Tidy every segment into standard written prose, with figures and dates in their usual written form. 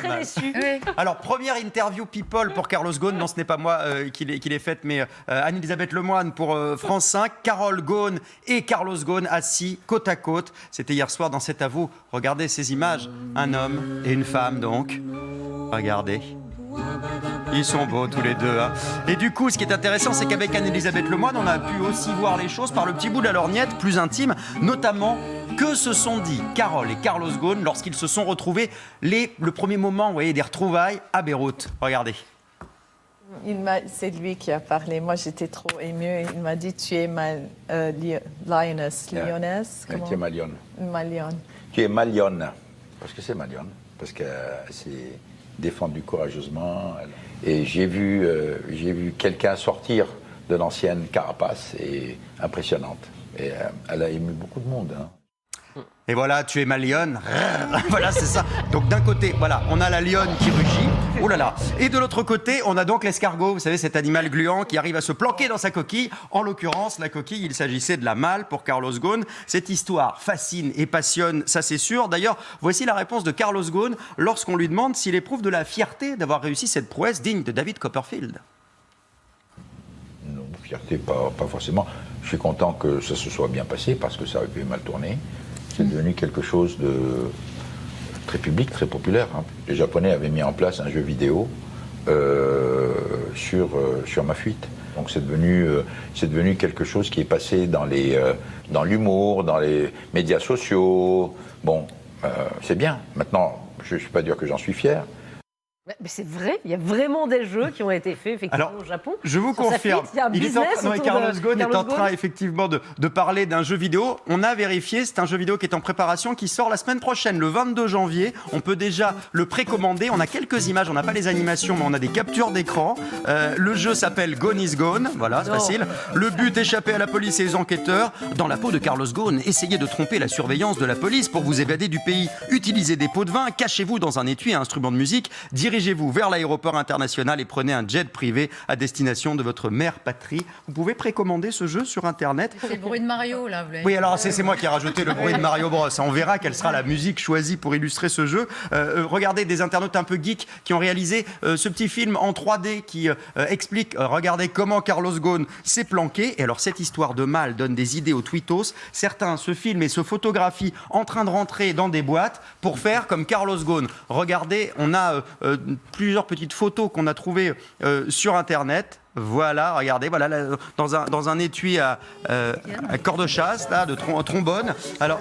mal. déçu. Oui. Alors, première interview People pour Carlos Ghosn. Non, ce n'est pas moi qui l'ai faite, mais Anne-Elisabeth Lemoine pour France 5. Carole Ghosn et Carlos Ghosn assis côte à côte. C'était hier soir dans cet avou. Regardez ces images. Un homme et une femme, donc. Regardez. Ils sont beaux tous les deux. Hein. Et du coup, ce qui est intéressant, c'est qu'avec Anne-Elisabeth Lemoine, on a pu aussi voir les choses par le petit bout de la lorgnette, plus intime, notamment que se sont dit Carole et Carlos Ghosn lorsqu'ils se sont retrouvés le premier moment, vous voyez, des retrouvailles à Beyrouth. Regardez. C'est lui qui a parlé. Moi, j'étais trop émue. Il m'a dit, tu es ma lioness. Lyonnaise, comment? Tu es ma lionne. Ma lionne. Tu es ma lionne. Parce que c'est ma lionne. Parce qu'elle s'est défendue courageusement. Et j'ai vu quelqu'un sortir de l'ancienne carapace et impressionnante. Et elle a ému beaucoup de monde. Hein. Et voilà, tu es ma lionne. Voilà, c'est ça. Donc d'un côté, voilà, on a la lionne qui rugit. Oh là là. Et de l'autre côté, on a donc l'escargot. Vous savez, cet animal gluant qui arrive à se planquer dans sa coquille. En l'occurrence, la coquille, il s'agissait de la malle pour Carlos Ghosn. Cette histoire fascine et passionne, ça c'est sûr. D'ailleurs, voici la réponse de Carlos Ghosn lorsqu'on lui demande s'il éprouve de la fierté d'avoir réussi cette prouesse digne de David Copperfield. Non, fierté, pas forcément. Je suis content que ça se soit bien passé parce que ça aurait pu mal tourner. C'est devenu quelque chose de très public, très populaire. Hein. Les Japonais avaient mis en place un jeu vidéo sur ma fuite. Donc c'est devenu quelque chose qui est passé dans l'humour, dans les médias sociaux. Bon, c'est bien. Maintenant, je ne suis pas dire que j'en suis fier. Mais c'est vrai, il y a vraiment des jeux qui ont été faits effectivement Alors, au Japon. Je vous Sur sa confirme, fuite, il y a un business Carlos Ghosn est en Carlos train Ghosn. effectivement de parler d'un jeu vidéo. On a vérifié, c'est un jeu vidéo qui est en préparation, qui sort la semaine prochaine, le 22 janvier. On peut déjà le précommander. On a quelques images, on n'a pas les animations, mais on a des captures d'écran. Le jeu s'appelle Gone is Gone, voilà, c'est facile. Le but, échapper à la police et aux enquêteurs. Dans la peau de Carlos Ghosn, essayez de tromper la surveillance de la police pour vous évader du pays. Utilisez des pots de vin, cachez-vous dans un étui à instrument de musique, dirigez-vous vers l'aéroport international et prenez un jet privé à destination de votre mère patrie. Vous pouvez précommander ce jeu sur Internet. C'est le bruit de Mario, là. Vous l'avez Oui, alors c'est moi qui ai rajouté le bruit de Mario Bros. On verra quelle sera la musique choisie pour illustrer ce jeu. Regardez des internautes un peu geeks qui ont réalisé ce petit film en 3D qui explique, regardez comment Carlos Ghosn s'est planqué. Et alors cette histoire de mal donne des idées aux twittos. Certains se filment et se photographient en train de rentrer dans des boîtes pour faire comme Carlos Ghosn. Regardez, on a plusieurs petites photos qu'on a trouvées sur Internet. Voilà, regardez, voilà, là, dans un étui à corde chasse, là, de trombone. Alors,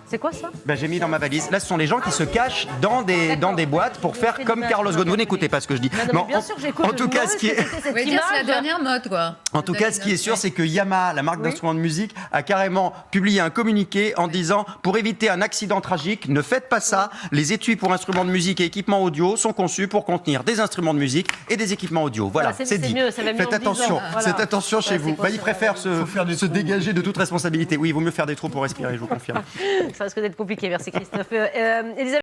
C'est quoi ça? j'ai mis dans ma valise. Là, ce sont les gens qui se cachent dans des boîtes pour faire comme Carlos Ghosn. Vous n'écoutez pas ce que je dis. Non, mais bien sûr que j'écoute. En tout cas, ce qui est... Vous pouvez dire c'est la dernière mode, quoi. En tout cas, ce qui est sûr, c'est que Yamaha, la marque d'instruments de musique, a carrément publié un communiqué en disant « Pour éviter un accident tragique, ne faites pas ça. Les étuis pour instruments de musique et équipements audio sont conçus pour contenir des instruments de musique et des équipements audio. » Voilà, c'est dit. Mieux, ça va mieux Faites en le attention, disant. Voilà. faites attention chez vous. Ils préfèrent se dégager de toute responsabilité. Oui, il vaut mieux faire des trous pour respirer, je vous confirme. Ça risque d'être compliqué. Merci Christophe. Elisabeth